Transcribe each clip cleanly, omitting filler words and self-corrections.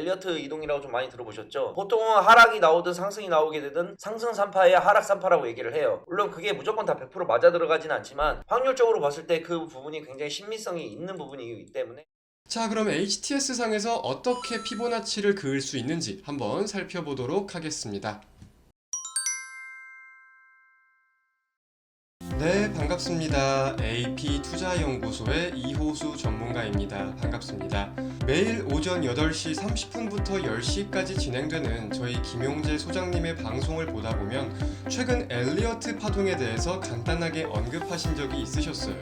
엘리어트 이동이라고 좀 많이 들어보셨죠? 보통은 하락이 나오든 상승이 나오게 되든 상승 3파에 하락 3파라고 얘기를 해요. 물론 그게 무조건 다 100% 맞아 들어가진 않지만 확률적으로 봤을 때 그 부분이 굉장히 신빙성이 있는 부분이기 때문에. 자, 그럼 HTS 상에서 어떻게 피보나치를 그을 수 있는지 한번 살펴보도록 하겠습니다. 네, 반갑습니다. AP투자연구소의 이호수 전문가입니다. 반갑습니다. 매일 오전 8시 30분부터 10시까지 진행되는 저희 김용재 소장님의 방송을 보다 보면 최근 엘리어트 파동에 대해서 간단하게 언급하신 적이 있으셨어요.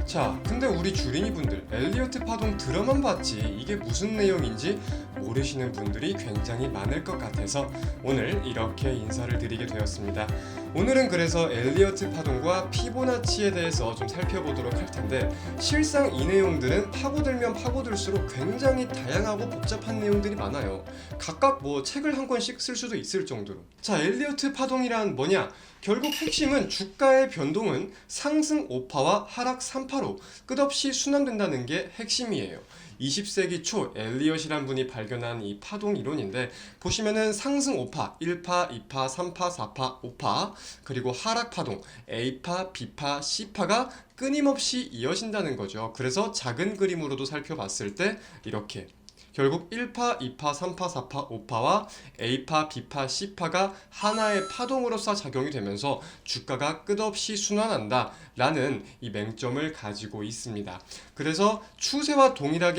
자, 근데 우리 주린이분들 엘리어트 파동 들어만 봤지 이게 무슨 내용인지 모르시는 분들이 굉장히 많을 것 같아서 오늘 이렇게 인사를 드리게 되었습니다. 오늘은 그래서 엘리어트 파동과 피보나치에 대해서 좀 살펴보도록 할 텐데, 실상 이 내용들은 파고들면 파고들수록 굉장히 다양하고 복잡한 내용들이 많아요. 각각 뭐 책을 한 권씩 쓸 수도 있을 정도로. 자, 엘리어트 파동이란 뭐냐? 결국 핵심은 주가의 변동은 상승 5파와 하락 3파로 끝없이 순환된다는 게 핵심이에요. 20세기 초 엘리엇이란 분이 발견한 이 파동 이론인데, 보시면은 상승 5파, 1파, 2파, 3파, 4파, 5파, 그리고 하락 파동 A파, B파, C파가 끊임없이 이어진다는 거죠. 그래서 작은 그림으로도 살펴봤을 때 이렇게 결국 1파, 2파, 3파, 4파, 5파와 A파, B파, C파가 하나의 파동으로서 작용이 되면서 주가가 끝없이 순환한다 라는 이 맹점을 가지고 있습니다. 그래서 추세와 동일한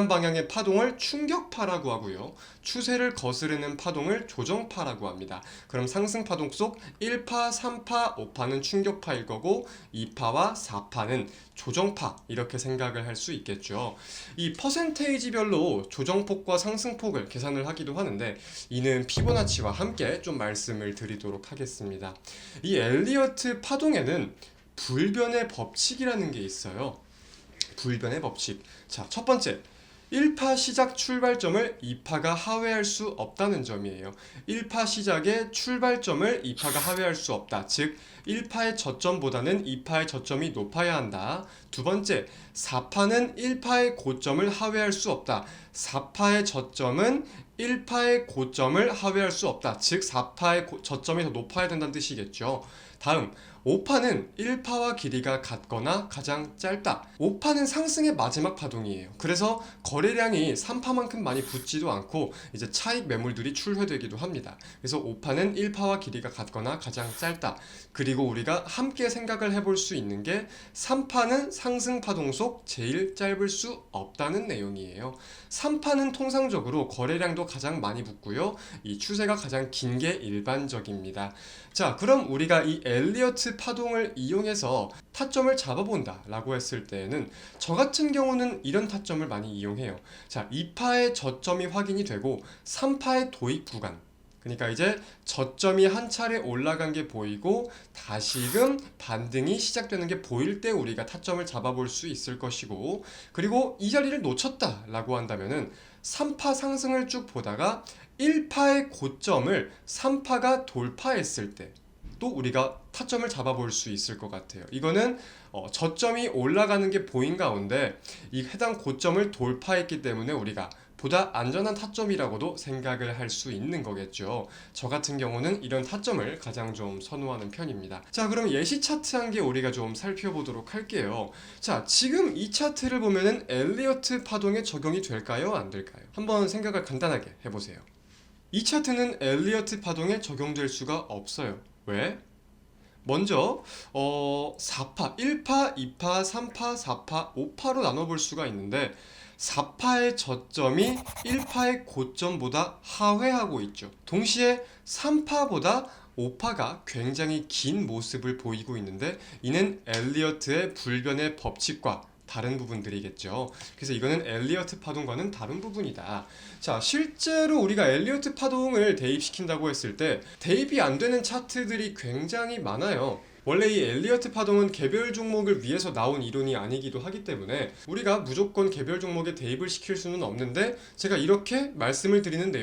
방향의 파동을 충격파라고 하고요. 추세를 거스르는 파동을 조정파라고 합니다. 그럼 상승 파동 속 1파, 3파, 5파는 충격파일 거고 2파와 4파는 조정파, 이렇게 생각을 할 수 있겠죠. 이 퍼센테이지별로 조정폭과 상승폭을 계산을 하기도 하는데, 이는 피보나치와 함께 좀 말씀을 드리도록 하겠습니다. 이 엘리어트 파동에는 불변의 법칙이라는 게 있어요. 불변의 법칙. 자, 첫 번째, 1파 시작 출발점을 2파가 하회할 수 없다는 점이에요. 1파 시작의 출발점을 2파가 하회할 수 없다. 즉 1파의 저점보다는 2파의 저점이 높아야 한다. 두 번째, 4파는 1파의 고점을 하회할 수 없다. 4파의 저점은 1파의 고점을 하회할 수 없다. 즉 4파의 저점이 더 높아야 된다는 뜻이겠죠. 다음, 5파는 1파와 길이가 같거나 가장 짧다. 5파는 상승의 마지막 파동이에요. 그래서 거래량이 3파만큼 많이 붙지도 않고 이제 차익 매물들이 출회되기도 합니다. 그래서 5파는 1파와 길이가 같거나 가장 짧다. 그리고 우리가 함께 생각을 해볼 수 있는 게 3파는 상승 파동 속 제일 짧을 수 없다는 내용이에요. 3파는 통상적으로 거래량도 가장 많이 붙고요. 이 추세가 가장 긴 게 일반적입니다. 자, 그럼 우리가 이 엘리어트 파동을 이용해서 타점을 잡아본다 라고 했을 때에는 저 같은 경우는 이런 타점을 많이 이용해요. 자, 2파의 저점이 확인이 되고 3파의 도입 구간, 그러니까 이제 저점이 한 차례 올라간 게 보이고 다시금 반등이 시작되는 게 보일 때 우리가 타점을 잡아볼 수 있을 것이고, 그리고 이 자리를 놓쳤다 라고 한다면은 3파 상승을 쭉 보다가 1파의 고점을 3파가 돌파했을 때 또 우리가 타점을 잡아볼 수 있을 것 같아요. 이거는 저점이 올라가는 게 보인 가운데 이 해당 고점을 돌파했기 때문에 우리가 보다 안전한 타점이라고도 생각을 할 수 있는 거겠죠. 저 같은 경우는 이런 타점을 가장 좀 선호하는 편입니다. 자, 그럼 예시 차트 한 개 우리가 좀 살펴보도록 할게요. 자, 지금 이 차트를 보면은 엘리어트 파동에 적용이 될까요? 안 될까요? 한번 생각을 간단하게 해보세요. 이 차트는 엘리어트 파동에 적용될 수가 없어요. 왜? 먼저 4파, 1파, 2파, 3파, 4파, 5파로 나눠볼 수가 있는데 4파의 저점이 1파의 고점보다 하회하고 있죠. 동시에 3파보다 5파가 굉장히 긴 모습을 보이고 있는데, 이는 엘리어트의 불변의 법칙과 다른 부분들이겠죠. 그래서 이거는 엘리어트 파동과는 다른 부분이다. 자, 실제로 우리가 엘리어트 파동을 대입시킨다고 했을 때 대입이 안 되는 차트들이 굉장히 많아요. 원래 이 엘리어트 파동은 개별 종목을 위해서 나온 이론이 아니기도 하기 때문에 우리가 무조건 개별 종목에 대입을 시킬 수는 없는데, 제가 이렇게 말씀을 드리는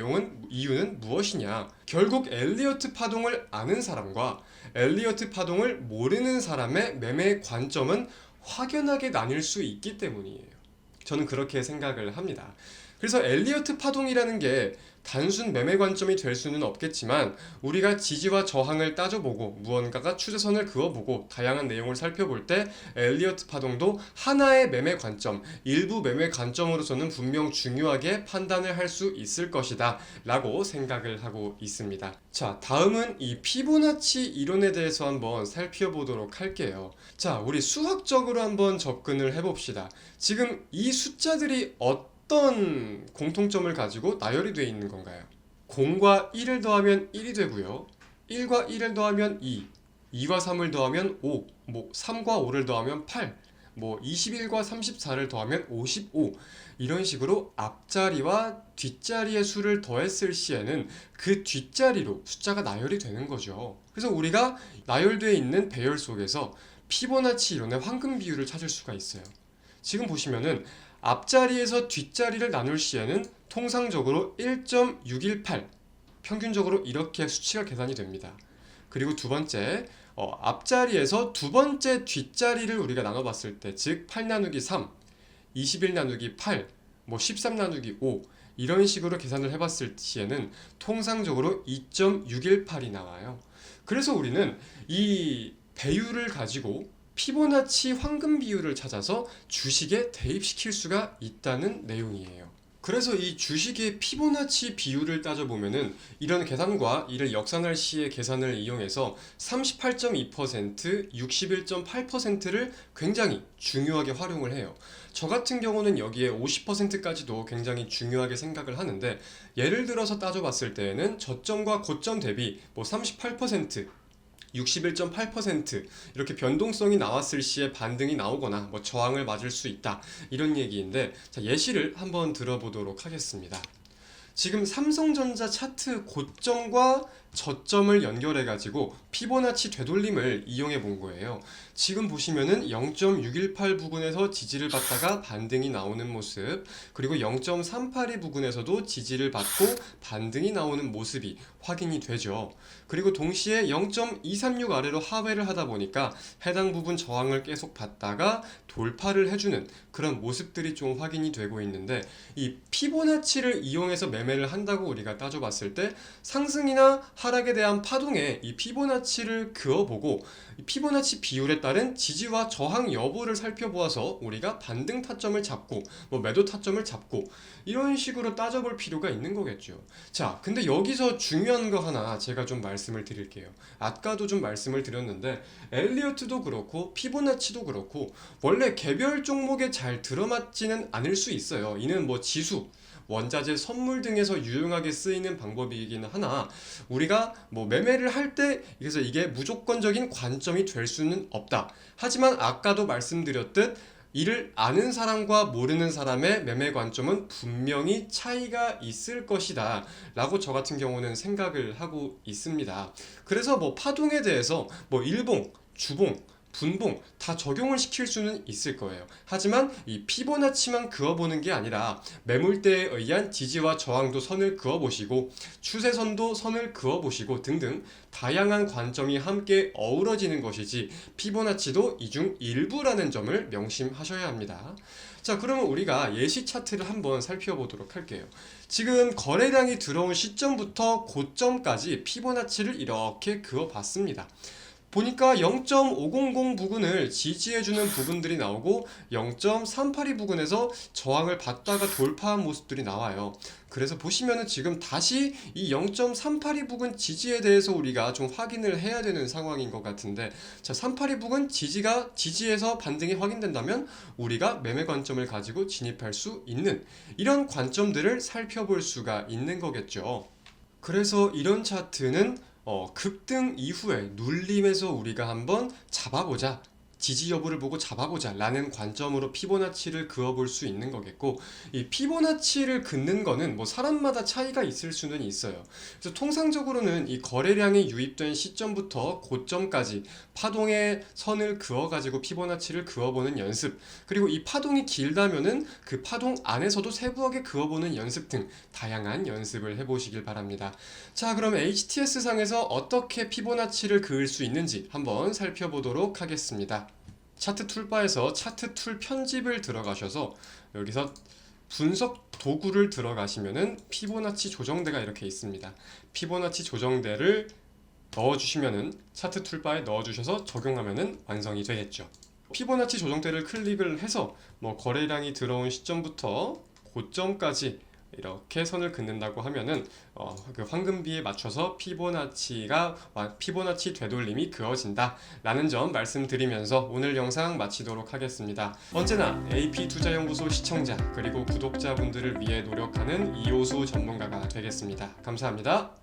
이유는 무엇이냐? 결국 엘리어트 파동을 아는 사람과 엘리어트 파동을 모르는 사람의 매매 관점은 확연하게 나뉠 수 있기 때문이에요. 저는 그렇게 생각을 합니다. 그래서 엘리어트 파동이라는 게 단순 매매 관점이 될 수는 없겠지만 우리가 지지와 저항을 따져보고 무언가가 추세선을 그어보고 다양한 내용을 살펴볼 때 엘리어트 파동도 하나의 매매 관점, 일부 매매 관점으로서는 분명 중요하게 판단을 할 수 있을 것이다 라고 생각을 하고 있습니다. 자, 다음은 이 피보나치 이론에 대해서 한번 살펴보도록 할게요. 자, 우리 수학적으로 한번 접근을 해봅시다. 지금 이 숫자들이 어떤 공통점을 가지고 나열이 되어 있는 건가요? 0과 1을 더하면 1이 되고요. 1과 1을 더하면 2, 2과 3을 더하면 5, 3과 5를 더하면 8, 21과 34를 더하면 55, 이런 식으로 앞자리와 뒷자리의 수를 더했을 시에는 그 뒷자리로 숫자가 나열이 되는 거죠. 그래서 우리가 나열되어 있는 배열 속에서 피보나치 이론의 황금 비율을 찾을 수가 있어요. 지금 보시면은 앞자리에서 뒷자리를 나눌 시에는 통상적으로 1.618, 평균적으로 이렇게 수치가 계산이 됩니다. 그리고 두 번째, 앞자리에서 두 번째 뒷자리를 우리가 나눠봤을 때, 즉 8 나누기 3, 21 나누기 8, 13 나누기 5, 이런 식으로 계산을 해봤을 시에는 통상적으로 2.618이 나와요. 그래서 우리는 이 배율을 가지고 피보나치 황금 비율을 찾아서 주식에 대입시킬 수가 있다는 내용이에요. 그래서 이 주식의 피보나치 비율을 따져보면은 이런 계산과 이를 역산할 시의 계산을 이용해서 38.2%, 61.8%를 굉장히 중요하게 활용을 해요. 저 같은 경우는 여기에 50%까지도 굉장히 중요하게 생각을 하는데, 예를 들어서 따져봤을 때에는 저점과 고점 대비 38%, 61.8% 이렇게 변동성이 나왔을 시에 반등이 나오거나 저항을 맞을 수 있다, 이런 얘기인데, 자, 예시를 한번 들어보도록 하겠습니다. 지금 삼성전자 차트 고점과 저점을 연결해 가지고 피보나치 되돌림을 이용해 본 거예요. 지금 보시면은 0.618 부근에서 지지를 받다가 반등이 나오는 모습, 그리고 0.382 부근에서도 지지를 받고 반등이 나오는 모습이 확인이 되죠. 그리고 동시에 0.236 아래로 하회를 하다 보니까 해당 부분 저항을 계속 받다가 돌파를 해주는 그런 모습들이 좀 확인이 되고 있는데, 이 피보나치를 이용해서 매매를 한다고 우리가 따져봤을 때 상승이나 하락에 대한 파동에 이 피보나치를 그어보고 이 피보나치 비율에 따른 지지와 저항 여부를 살펴보아서 우리가 반등 타점을 잡고 매도 타점을 잡고 이런 식으로 따져볼 필요가 있는 거겠죠. 자, 근데 여기서 중요한 거 하나 제가 좀 말씀을 드릴게요. 아까도 좀 말씀을 드렸는데, 엘리어트도 그렇고 피보나치도 그렇고 원래 개별 종목에 잘 들어맞지는 않을 수 있어요. 이는 지수, 원자재, 선물 등에서 유용하게 쓰이는 방법이긴 하나, 우리가 매매를 할 때 그래서 이게 무조건적인 관점이 될 수는 없다. 하지만 아까도 말씀드렸듯 이를 아는 사람과 모르는 사람의 매매 관점은 분명히 차이가 있을 것이다 라고 저 같은 경우는 생각을 하고 있습니다. 그래서 파동에 대해서 일봉, 주봉, 분봉 다 적용을 시킬 수는 있을 거예요. 하지만 이 피보나치만 그어보는 게 아니라 매물대에 의한 지지와 저항도 선을 그어보시고 추세선도 선을 그어보시고 등등 다양한 관점이 함께 어우러지는 것이지 피보나치도 이 중 일부라는 점을 명심하셔야 합니다. 자, 그러면 우리가 예시 차트를 한번 살펴보도록 할게요. 지금 거래량이 들어온 시점부터 고점까지 피보나치를 이렇게 그어봤습니다. 보니까 0.500 부근을 지지해주는 부분들이 나오고 0.382 부근에서 저항을 받다가 돌파한 모습들이 나와요. 그래서 보시면은 지금 다시 이 0.382 부근 지지에 대해서 우리가 좀 확인을 해야 되는 상황인 것 같은데, 자, 382 부근 지지에서 반등이 확인된다면 우리가 매매 관점을 가지고 진입할 수 있는 이런 관점들을 살펴볼 수가 있는 거겠죠. 그래서 이런 차트는 급등 이후에 눌림에서 우리가 한번 잡아보자, 지지 여부를 보고 잡아보자 라는 관점으로 피보나치를 그어볼 수 있는 거겠고, 이 피보나치를 긋는 거는 사람마다 차이가 있을 수는 있어요. 그래서 통상적으로는 이 거래량이 유입된 시점부터 고점까지 파동의 선을 그어가지고 피보나치를 그어보는 연습, 그리고 이 파동이 길다면은 그 파동 안에서도 세부하게 그어보는 연습 등 다양한 연습을 해보시길 바랍니다. 자, 그럼 HTS 상에서 어떻게 피보나치를 그을 수 있는지 한번 살펴보도록 하겠습니다. 차트 툴바에서 차트 툴 편집을 들어가셔서 여기서 분석 도구를 들어가시면은 피보나치 조정대가 이렇게 있습니다. 피보나치 조정대를 넣어주시면은 차트 툴바에 넣어주셔서 적용하면은 완성이 되겠죠. 피보나치 조정대를 클릭을 해서 뭐 거래량이 들어온 시점부터 고점까지 이렇게 선을 긋는다고 하면은 그 황금비에 맞춰서 피보나치 되돌림이 그어진다 라는 점 말씀드리면서 오늘 영상 마치도록 하겠습니다. 언제나 AP투자연구소 시청자 그리고 구독자분들을 위해 노력하는 이호수 전문가가 되겠습니다. 감사합니다.